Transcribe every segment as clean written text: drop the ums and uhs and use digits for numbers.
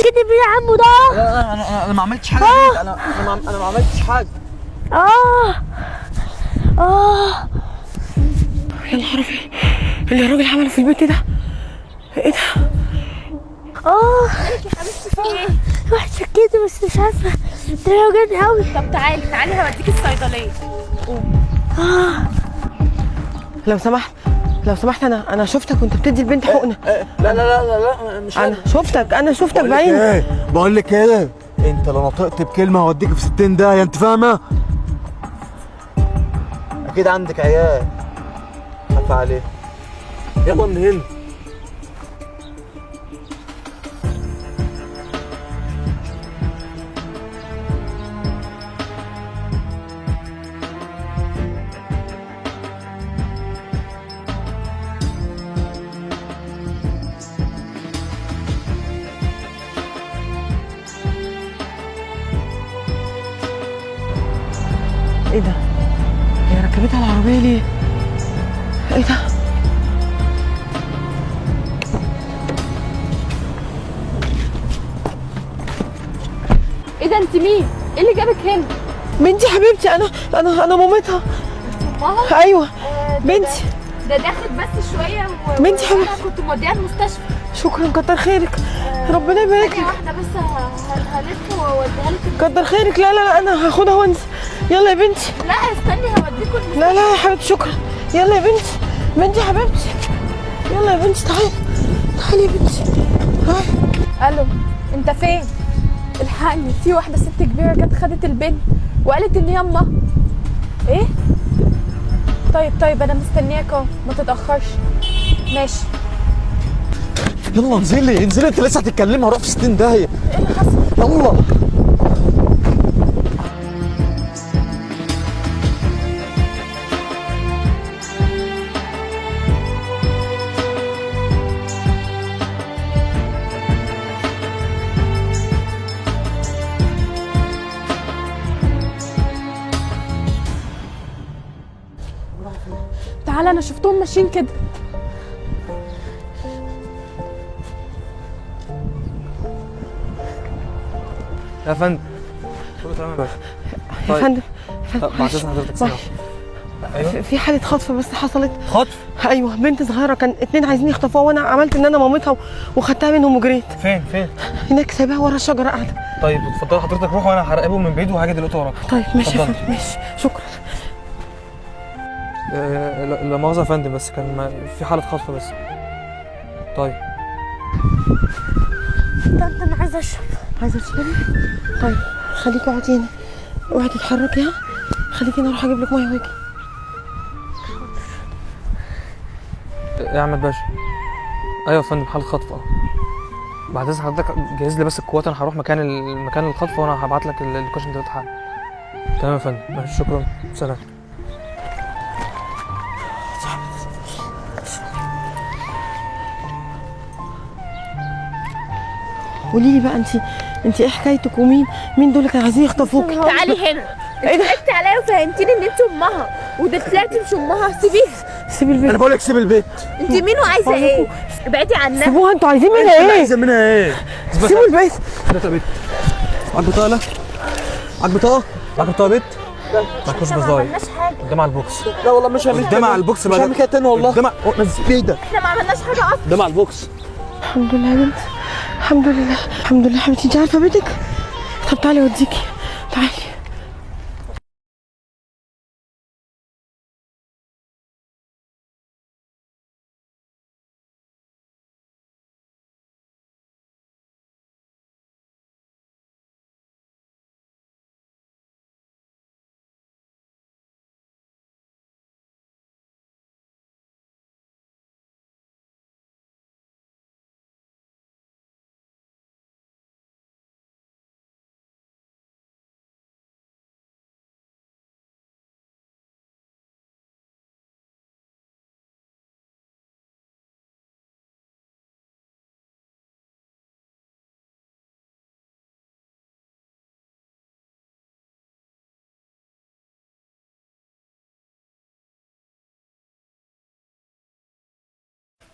كده يا عمو ده؟ لا انا ما عملتش حاجه. انا ما عملتش حاجه. يا نهار ابيض، اللي الراجل عمله في البيت ده ايه ده؟ مالك يا حبيبتي في ايه؟ وحشه كده بس مش عارفه ده وجعني قوي. طب تعالي هوديكي الصيدليه. لو سمحت انا شفتك وانت بتدي البنت حقنه. لا مش انا شفتك بعيني. بقول لك ايه، انت لو نطقت بكلمه هوديك في 60 داهيه، انت فاهمه؟ اكيد عندك عيال خاف عليه. يلا من هنا. ايه ده؟ هي ركبتها العربيه ليه؟ ايه ده؟ ايه ده؟ انت مين؟ ايه اللي جابك هنا؟ بنتي حبيبتي، انا مامتها. ماما؟ ايوه بنتي. ده داخل بس شويه بنتي حبيبتي. انا كنت موديها المستشفى. شكرا، كتر خيرك. ربنا يبارك ثانيه لك. واحده بس هلف واوديها لك. كتر خيرك. لا انا هاخدها وانزل. يلا يا بنتي. لا استني هوديكوا المستشفى. لا يا حبيبتي، شكرا. يلا يا بنتي. بنتي حبيبتي، يلا يا بنتي. تعالي يا بنتي. الو، انت فين؟ الحقني، في واحده ست كبيره جت خدت البنت وقالت ان يما. ايه؟ طيب انا مستنياك اهو، ما تتاخرش. ماشي. يلا انزلي انت لسه هتتكلمي، هروح في 60 داهيه. ايه اللي حصل؟ يلا. تعالى، انا شفتهم ماشيين كده. يا فندم كله تمام يا باشا. يا فندم. طب بعد اذن حضرتك ثانيه. ايوه في حالة خطف بس حصلت. خطف؟ ايوه، بنت صغيرة كان اتنين عايزين يخطفوها، وانا عملت ان انا مامتها وخدتها منهم وجريت. فين؟ هناك سايباها ورا الشجرة قاعدة. طيب اتفضل حضرتك، روح وانا هراقبهم من بعيد وهاجي دلوقتي وراك. طيب ماشي يا اتفضل. فندم، ماشي شكرا. لا مؤاخذة يا فندم، بس كان في حالة خطف بس. طيب طنط انا عايزه اشرب. عايزة تشربي؟ طيب خليكي اقعدي هنا، اوعي تتحركي. ها، خليكي انا اروح اجيب لك ميه واجي. يا احمد باشا. ايوه يا فندم، حالة خطف. بعد اذن حضرتك جهز لي بس القوات، انا هروح مكان الخطف، وانا هبعت لك اللوكيشن دلوقتي حالا. تمام يا فندم، ماشي شكرا، سلام. قولي لي بقى، انت ايه حكايتك؟ ومين دول اللي كانوا عايزين يخطفوك؟ تعالي هنا. ايه انت ده؟ ضحكتي عليا وفهمتيني ان انت امها، وده طلعتي مش امها. سيبيها. سيبي البيت. انا بقول لك سيب البيت. انت مين وعايزه ايه؟ ابعدي عنها. سيبوها، انتوا عايزين منها ايه؟ عايزه منها ايه؟ سيبوا البيت. ده بيت. معاك بطاقة؟ لا معاك بطاقة؟ معاك بيت؟ معاك بوكس ما بزاي عملناش حاجه. قدام على البوكس. لا والله مش هعمل قدام على البوكس مش هعمل كده تاني والله. قدام نزل ايه ده؟ احنا ما عملناش حاجه اصلا. قدام على البوكس. الحمد لله يا بنت، الحمد لله حبيبتي. انت عارفه بيتك؟ طب تعالي اوديكي، تعالي.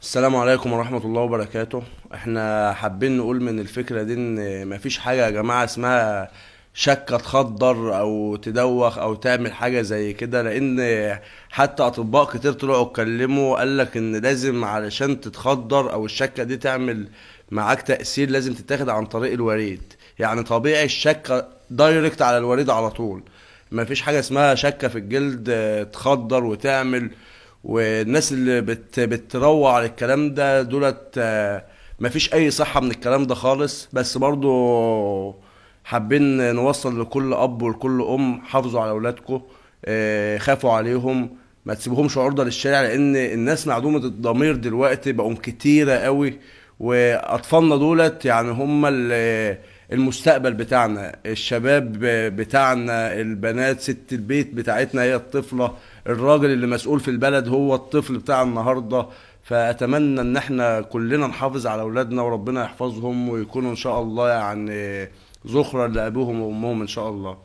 السلام عليكم ورحمة الله وبركاته. احنا حابين نقول من الفكرة دي ان مفيش حاجة يا جماعة اسمها شكة تخدر او تدوخ او تعمل حاجة زي كده، لان حتى اطباء كتير طلعوا اتكلموا قالك ان لازم علشان تتخدر او الشكة دي تعمل معاك تأثير لازم تتاخد عن طريق الوريد. يعني طبيعي الشكة دايركت على الوريد على طول، مفيش حاجة اسمها شكة في الجلد تخدر وتعمل. والناس اللي بتروع على الكلام ده دولت مفيش اي صحة من الكلام ده خالص. بس برضو حابين نوصل لكل اب ولكل ام، حافظوا على اولادكم، خافوا عليهم، ما تسيبوهمش عرضة للشارع، لان الناس معدومة الضمير دلوقتي بقوا كتيرة قوي. واطفالنا دولت يعني هم المستقبل بتاعنا، الشباب بتاعنا، البنات، ست البيت بتاعتنا هي الطفلة، الراجل اللي مسؤول في البلد هو الطفل بتاع النهاردة. فأتمنى ان احنا كلنا نحافظ على اولادنا وربنا يحفظهم ويكونوا ان شاء الله يعني ذخرا لأبوهم وأمهم ان شاء الله.